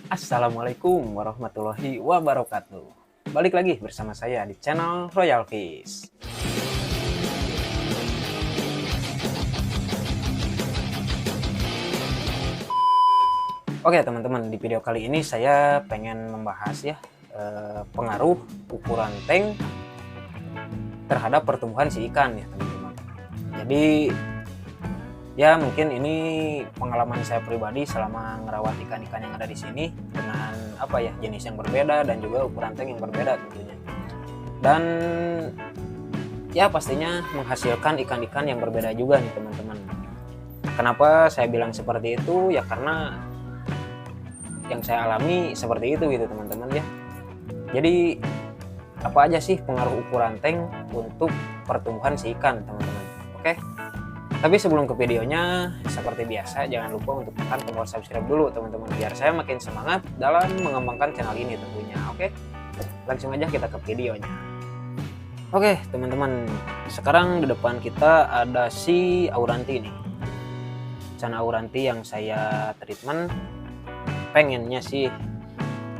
Assalamualaikum warahmatullahi wabarakatuh. Balik lagi bersama saya di channel Royal Fish. Oke teman-teman, di video kali ini saya pengen membahas ya pengaruh ukuran tank terhadap pertumbuhan si ikan ya teman-teman. Jadi ya mungkin ini pengalaman saya pribadi selama ngerawat ikan-ikan yang ada di sini dengan jenis yang berbeda dan juga ukuran tank yang berbeda tentunya. Dan ya pastinya menghasilkan ikan-ikan yang berbeda juga nih teman-teman. Kenapa saya bilang seperti itu? Ya karena yang saya alami seperti itu gitu teman-teman ya. Jadi apa aja sih pengaruh ukuran tank untuk pertumbuhan si ikan teman-teman? Oke. Tapi sebelum ke videonya, seperti biasa jangan lupa untuk tekan tombol subscribe dulu teman-teman, biar saya makin semangat dalam mengembangkan channel ini tentunya. Oke, langsung aja kita ke videonya. Oke teman-teman, sekarang di depan kita ada si Auranti nih, Cana Auranti yang saya treatment. Pengennya sih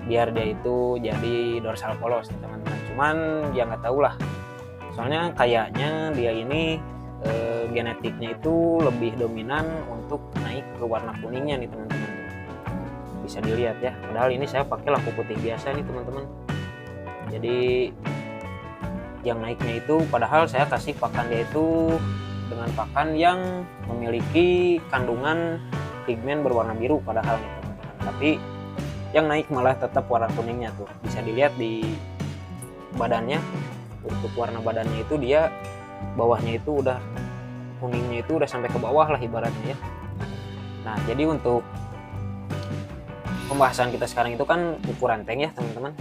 biar dia itu jadi dorsal polos nih teman-teman, cuman ya nggak tahu lah, soalnya kayaknya dia ini genetiknya itu lebih dominan untuk naik ke warna kuningnya nih teman-teman. Bisa dilihat ya, padahal ini saya pakai lampu putih biasa nih teman-teman. Jadi yang naiknya itu padahal saya kasih pakan dia itu dengan pakan yang memiliki kandungan pigmen berwarna biru padahal nih teman-teman. Tapi yang naik malah tetap warna kuningnya tuh. Bisa dilihat di badannya, untuk warna badannya itu dia bawahnya itu udah kuningnya itu udah sampai ke bawah lah ibaratnya ya. Nah jadi untuk pembahasan kita sekarang itu kan ukuran tank ya teman-teman.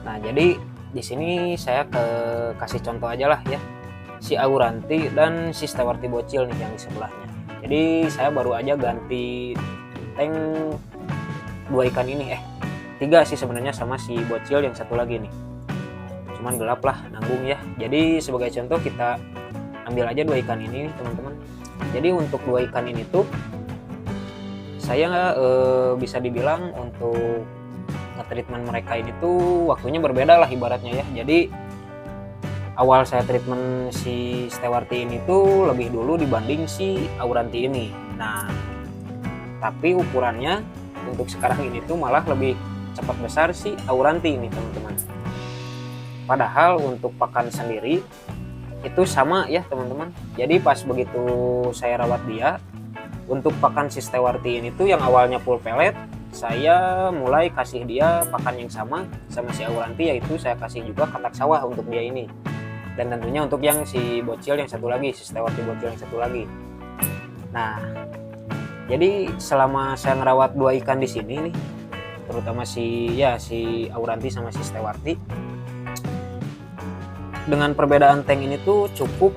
Nah jadi di sini saya kasih contoh aja lah ya, si Auranti dan si Stewarti bocil nih yang di sebelahnya. Jadi saya baru aja ganti tank dua ikan ini, tiga sih sebenarnya, sama si bocil yang satu lagi nih, cuman gelap lah nanggung ya. Jadi sebagai contoh kita ambil aja dua ikan ini teman-teman. Jadi untuk dua ikan ini tuh saya bisa dibilang untuk nge-treatment mereka ini tuh waktunya berbeda lah ibaratnya ya. Jadi awal saya treatment si Stewarti ini tuh lebih dulu dibanding si Auranti ini. Nah tapi ukurannya untuk sekarang ini tuh malah lebih cepat besar si Auranti ini teman-teman. Padahal untuk pakan sendiri itu sama ya teman-teman. Jadi pas begitu saya rawat dia, untuk pakan si Stewarti ini tuh yang awalnya full pellet, saya mulai kasih dia pakan yang sama si Auranti, yaitu saya kasih juga katak sawah untuk dia ini. Dan tentunya untuk yang si bocil yang satu lagi, si Stewarti bocil yang satu lagi. Nah, jadi selama saya ngerawat dua ikan di sini nih, terutama si Auranti sama si Stewarti, dengan perbedaan tank ini tuh cukup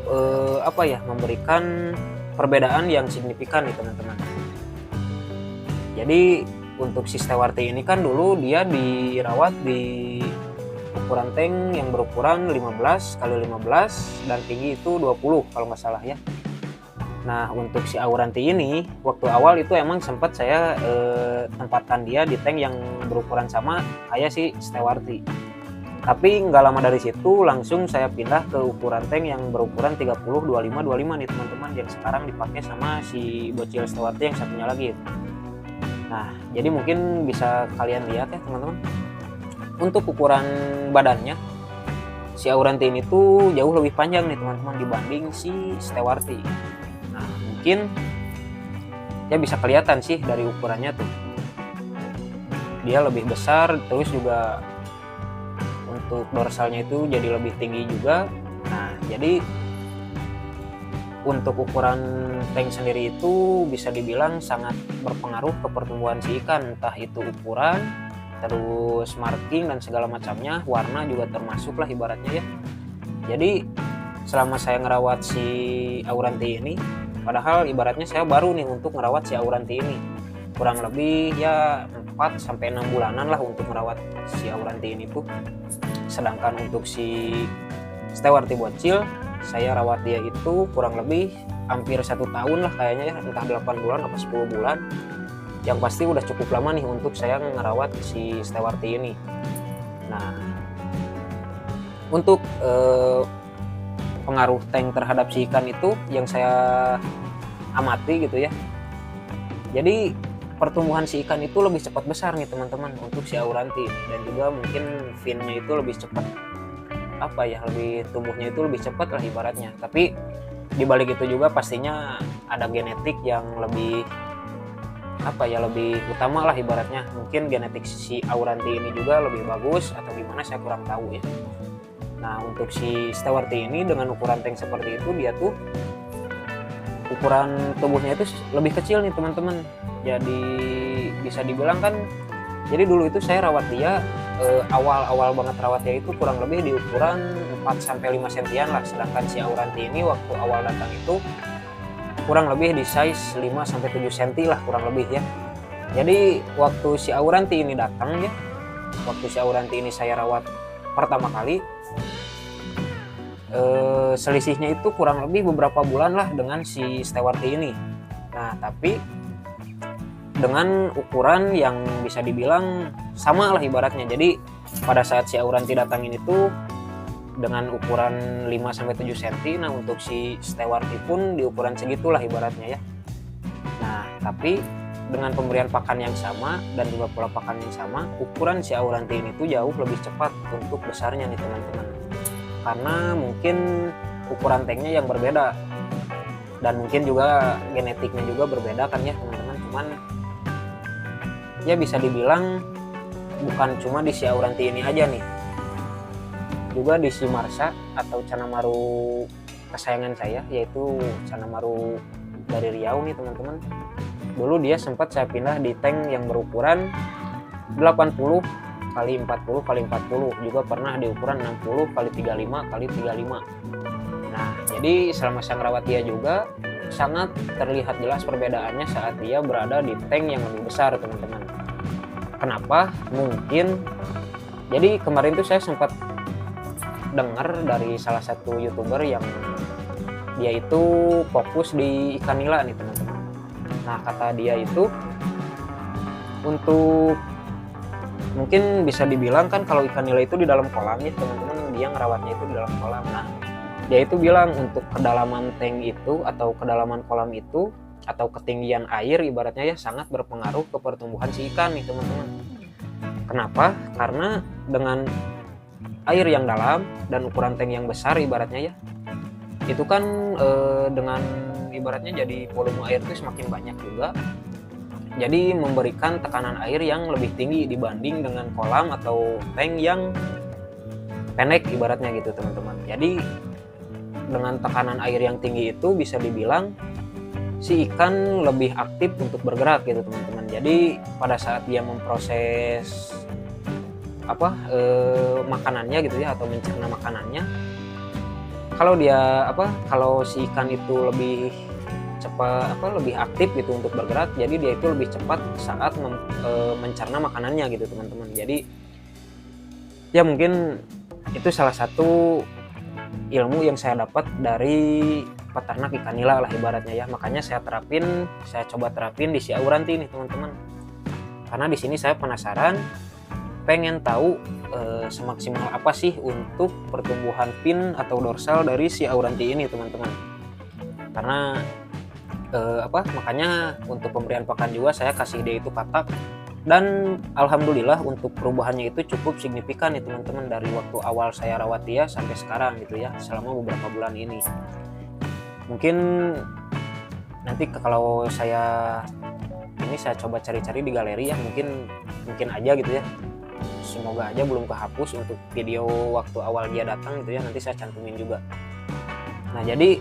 memberikan perbedaan yang signifikan nih teman-teman. Jadi untuk si Stewarti ini kan dulu dia dirawat di ukuran tank yang berukuran 15 x 15 dan tinggi itu 20 kalau nggak salah ya. Nah untuk si Auranti ini waktu awal itu emang sempat saya tempatkan dia di tank yang berukuran sama kayak si Stewarti. Tapi nggak lama dari situ langsung saya pindah ke ukuran tank yang berukuran 30 25 25 nih teman-teman, yang sekarang dipakai sama si bocil Stewarti yang satunya lagi. Nah jadi mungkin bisa kalian lihat ya teman-teman, untuk ukuran badannya si Auranti ini tuh jauh lebih panjang nih teman-teman dibanding si Stewarti. Nah mungkin ya bisa kelihatan sih dari ukurannya tuh dia lebih besar, terus juga untuk dorsalnya itu jadi lebih tinggi juga. Nah jadi untuk ukuran tank sendiri itu bisa dibilang sangat berpengaruh ke pertumbuhan si ikan, entah itu ukuran, terus marking dan segala macamnya, warna juga termasuk lah ibaratnya ya. Jadi selama saya ngerawat si Auranti ini, padahal ibaratnya saya baru nih untuk ngerawat si Auranti ini, kurang lebih ya 4-6 bulanan lah untuk merawat si Auranti ini tuh. Sedangkan untuk si Stewarti bocil saya rawat dia itu kurang lebih hampir 1 tahun lah kayaknya ya, entah 8 bulan atau 10 bulan. yang pasti udah cukup lama nih untuk saya ngerawat si Stewarti ini. Nah, untuk pengaruh tank terhadap si ikan itu yang saya amati gitu ya. Jadi pertumbuhan si ikan itu lebih cepat besar nih teman-teman untuk si Auranti, dan juga mungkin finnya itu lebih cepat, lebih tumbuhnya itu lebih cepat lah ibaratnya. Tapi di balik itu juga pastinya ada genetik yang lebih lebih utama lah ibaratnya. Mungkin genetik si Auranti ini juga lebih bagus atau gimana, saya kurang tahu ya. Nah, untuk si Stewarti ini dengan ukuran tank seperti itu, dia tuh ukuran tubuhnya itu lebih kecil nih teman-teman. Jadi bisa dibilang kan, jadi dulu itu saya rawat dia, awal banget rawat dia itu kurang lebih di ukuran 4-5 sentian lah. Sedangkan si Auranti ini waktu awal datang itu kurang lebih di size 5-7 cm lah kurang lebih ya. Jadi waktu si Auranti ini datang ya, waktu si Auranti ini saya rawat pertama kali, selisihnya itu kurang lebih beberapa bulan lah dengan si Stewarti ini. Nah, tapi dengan ukuran yang bisa dibilang sama lah ibaratnya. Jadi pada saat si Auranti datang ini tuh dengan ukuran 5-7 cm. Nah, untuk si Stewarti pun di ukuran segitulah ibaratnya ya. Nah, tapi dengan pemberian pakan yang sama dan juga pola pakan yang sama, ukuran si Auranti ini tuh jauh lebih cepat untuk besarnya nih teman-teman. Karena mungkin ukuran tanknya yang berbeda, dan mungkin juga genetiknya juga berbeda kan ya teman-teman. Cuman ya bisa dibilang bukan cuma di si Auranti ini aja nih, juga di si Marsa atau Canamaru kesayangan saya, yaitu Canamaru dari Riau nih teman-teman. Dulu dia sempat saya pindah di tank yang berukuran 80 kali 40 kali 40, juga pernah di ukuran 60 kali 35 kali 35. Nah, jadi selama saya ngerawat dia juga sangat terlihat jelas perbedaannya saat dia berada di tank yang lebih besar teman-teman. Kenapa? Mungkin jadi kemarin tuh saya sempat dengar dari salah satu YouTuber yang dia itu fokus di ikan nila nih teman-teman. Nah, kata dia itu untuk mungkin bisa dibilang kan kalau ikan nila itu di dalam kolam ya teman-teman, dia ngerawatnya itu di dalam kolam. Nah, dia itu bilang untuk kedalaman tank itu atau kedalaman kolam itu atau ketinggian air ibaratnya ya sangat berpengaruh ke pertumbuhan si ikan nih teman-teman. Kenapa? Karena dengan air yang dalam dan ukuran tank yang besar ibaratnya ya, itu kan dengan ibaratnya jadi volume air itu semakin banyak juga, jadi memberikan tekanan air yang lebih tinggi dibanding dengan kolam atau tank yang pendek ibaratnya gitu teman-teman. Jadi dengan tekanan air yang tinggi itu bisa dibilang si ikan lebih aktif untuk bergerak gitu teman-teman. Jadi pada saat dia memproses makanannya gitu ya, atau mencerna makanannya, kalau si ikan itu lebih cepat lebih aktif gitu untuk bergerak, jadi dia itu lebih cepat saat mencerna makanannya gitu teman-teman. Jadi ya mungkin itu salah satu ilmu yang saya dapat dari peternak ikan nila lah ibaratnya ya. Makanya saya coba terapin di si Auranti nih teman-teman. Karena di sini saya penasaran, pengen tahu semaksimal apa sih untuk pertumbuhan fin atau dorsal dari si Auranti ini teman-teman. Karena makanya untuk pemberian pakan juga saya kasih dia itu katak, dan alhamdulillah untuk perubahannya itu cukup signifikan nih teman-teman dari waktu awal saya rawat dia sampai sekarang gitu ya, selama beberapa bulan ini. Mungkin nanti kalau saya coba cari-cari di galeri ya, mungkin aja gitu ya, semoga aja belum kehapus untuk video waktu awal dia datang gitu ya, nanti saya cantumin juga. Nah, jadi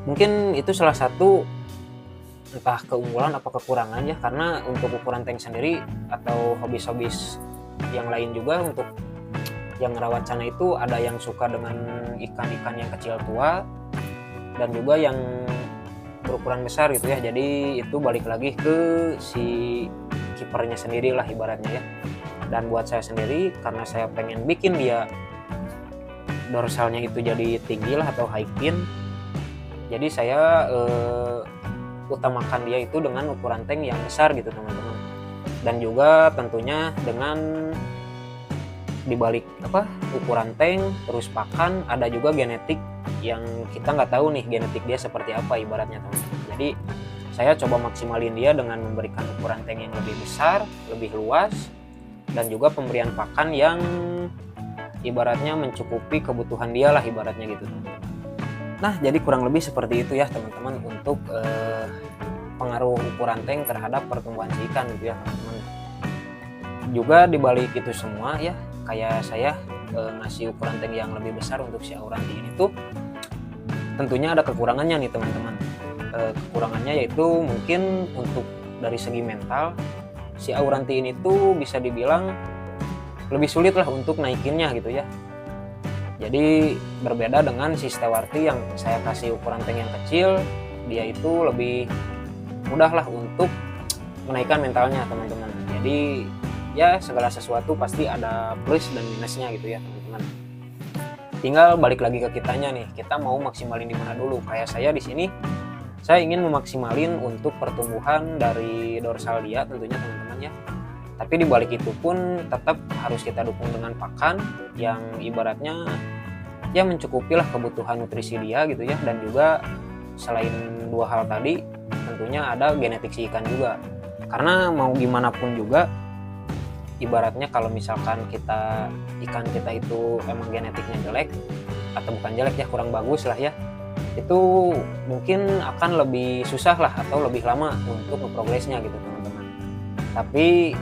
mungkin itu salah satu entah keunggulan apa kekurangan ya, karena untuk ukuran tank sendiri atau hobis-hobis yang lain juga untuk yang ngerawat cana itu ada yang suka dengan ikan-ikan yang kecil tua dan juga yang berukuran besar gitu ya. Jadi itu balik lagi ke si kipernya sendiri lah ibaratnya ya. Dan buat saya sendiri, karena saya pengen bikin dia dorsalnya itu jadi tinggi lah atau high fin, jadi saya utamakan dia itu dengan ukuran tank yang besar gitu teman-teman. Dan juga tentunya dengan dibalik ukuran tank terus pakan ada juga genetik yang kita nggak tahu nih genetik dia seperti apa ibaratnya teman-teman. Jadi saya coba maksimalin dia dengan memberikan ukuran tank yang lebih besar, lebih luas, dan juga pemberian pakan yang ibaratnya mencukupi kebutuhan dia lah ibaratnya gitu teman-teman. Nah jadi kurang lebih seperti itu ya teman-teman untuk pengaruh ukuran tank terhadap pertumbuhan si ikan gitu ya teman-teman. Juga dibalik itu semua ya, kayak saya ngasih ukuran tank yang lebih besar untuk si Auranti ini tuh tentunya ada kekurangannya nih teman-teman. Kekurangannya yaitu mungkin untuk dari segi mental si Auranti ini tuh bisa dibilang lebih sulit lah untuk naikinnya gitu ya. Jadi berbeda dengan si Stewarti yang saya kasih ukuran tank yang kecil, dia itu lebih mudah lah untuk menaikkan mentalnya teman-teman. Jadi ya segala sesuatu pasti ada plus dan minusnya gitu ya teman-teman. Tinggal balik lagi ke kitanya nih, kita mau maksimalin di mana dulu. Kayak saya di sini, saya ingin memaksimalin untuk pertumbuhan dari dorsal dia tentunya teman-teman ya. Tapi di balik itu pun tetap harus kita dukung dengan pakan yang ibaratnya ya mencukupi lah kebutuhan nutrisi dia gitu ya. Dan juga selain dua hal tadi tentunya ada genetik si ikan juga. Karena mau gimana pun juga ibaratnya kalau misalkan ikan kita itu emang genetiknya jelek atau bukan jelek ya, kurang bagus lah ya, itu mungkin akan lebih susah lah atau lebih lama untuk progresnya gitu teman-teman. Tapi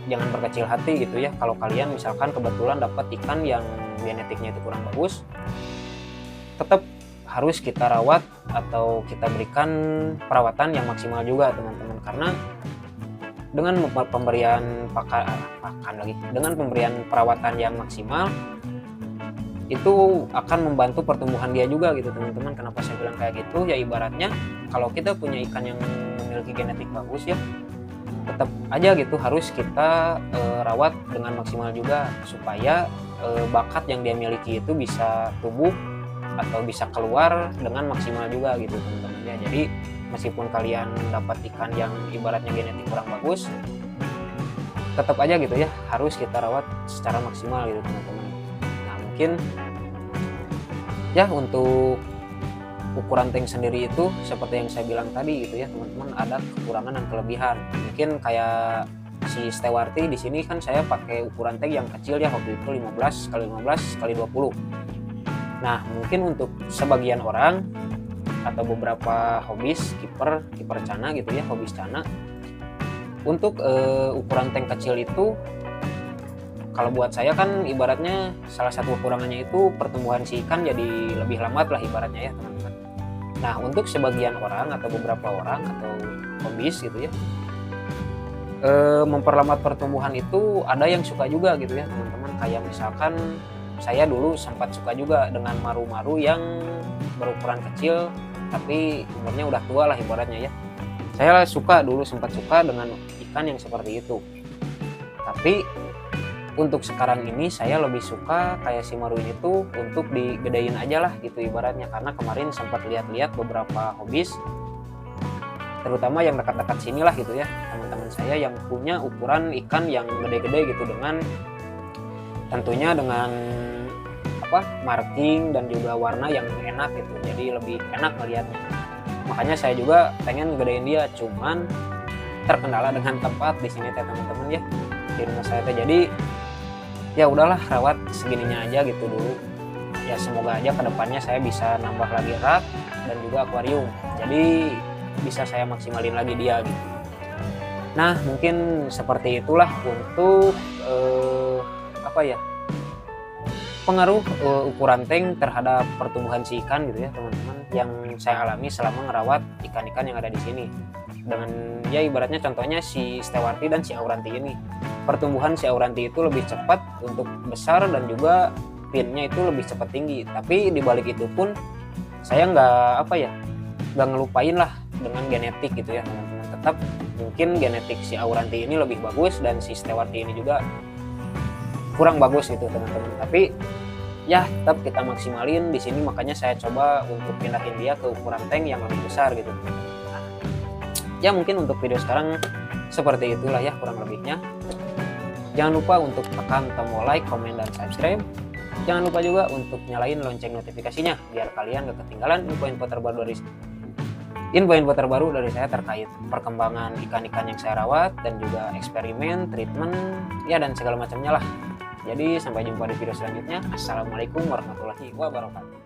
jangan berkecil hati gitu ya, kalau kalian misalkan kebetulan dapat ikan yang genetiknya itu kurang bagus, tetap harus kita rawat atau kita berikan perawatan yang maksimal juga teman-teman. Karena dengan pemberian dengan pemberian perawatan yang maksimal itu akan membantu pertumbuhan dia juga gitu teman-teman. Kenapa saya bilang kayak gitu ya, ibaratnya kalau kita punya ikan yang memiliki genetik bagus ya, tetap aja gitu harus kita rawat dengan maksimal juga supaya bakat yang dia miliki itu bisa tumbuh atau bisa keluar dengan maksimal juga gitu teman-teman ya. Jadi meskipun kalian dapat ikan yang ibaratnya genetik kurang bagus, tetap aja gitu ya harus kita rawat secara maksimal gitu teman-teman. Nah mungkin ya untuk ukuran tank sendiri itu seperti yang saya bilang tadi gitu ya teman-teman, ada kekurangan dan kelebihan. Mungkin kayak si Stewarti di sini kan saya pakai ukuran tank yang kecil ya, waktu itu 15 x 15 x 20. Nah mungkin untuk sebagian orang atau beberapa hobis kiper cana gitu ya, hobis cana, untuk ukuran tank kecil itu kalau buat saya kan ibaratnya salah satu kekurangannya itu pertumbuhan si ikan jadi lebih lambat lah ibaratnya ya teman-teman. Nah untuk sebagian orang atau beberapa orang atau hobis gitu ya, memperlambat pertumbuhan itu ada yang suka juga gitu ya teman-teman. Kayak misalkan saya dulu sempat suka juga dengan maru-maru yang berukuran kecil tapi umurnya udah tua lah ibaratnya ya. Saya sempat suka dengan ikan yang seperti itu. Tapi untuk sekarang ini saya lebih suka kayak si maru ini tuh untuk digedein aja lah gitu ibaratnya. Karena kemarin sempat lihat-lihat beberapa hobis, terutama yang dekat-dekat sini lah gitu ya, teman-teman saya yang punya ukuran ikan yang gede-gede gitu, dengan tentunya dengan marking dan juga warna yang enak gitu, jadi lebih enak melihatnya. Makanya saya juga pengen gedein dia, cuman terkendala dengan tempat di sini teh teman-teman ya, di rumah saya teh. Jadi ya udahlah rawat segininya aja gitu dulu ya, semoga aja kedepannya saya bisa nambah lagi rak dan juga akuarium, jadi bisa saya maksimalin lagi dia gitu. Nah mungkin seperti itulah untuk pengaruh ukuran tank terhadap pertumbuhan si ikan gitu ya teman-teman, yang saya alami selama ngerawat ikan-ikan yang ada di sini. Dengan ya ibaratnya contohnya si Stewarti dan si Auranti ini, pertumbuhan si Auranti itu lebih cepat untuk besar dan juga pinnya itu lebih cepat tinggi. Tapi di balik itu pun saya nggak ngelupain lah dengan genetik gitu ya teman-teman. Tetap mungkin genetik si Auranti ini lebih bagus dan si Stewarti ini juga kurang bagus gitu teman-teman. Tapi ya tetap kita maksimalin di sini, makanya saya coba untuk pindahin dia ke ukuran tank yang lebih besar gitu. Nah, Ya mungkin untuk video sekarang seperti itulah ya kurang lebihnya. Jangan lupa untuk tekan tombol like, komen, dan subscribe. Jangan lupa juga untuk nyalain lonceng notifikasinya biar kalian gak ketinggalan info-info terbaru dari saya terkait perkembangan ikan-ikan yang saya rawat dan juga eksperimen, treatment, ya dan segala macamnya lah. Jadi sampai jumpa di video selanjutnya. Assalamualaikum warahmatullahi wabarakatuh.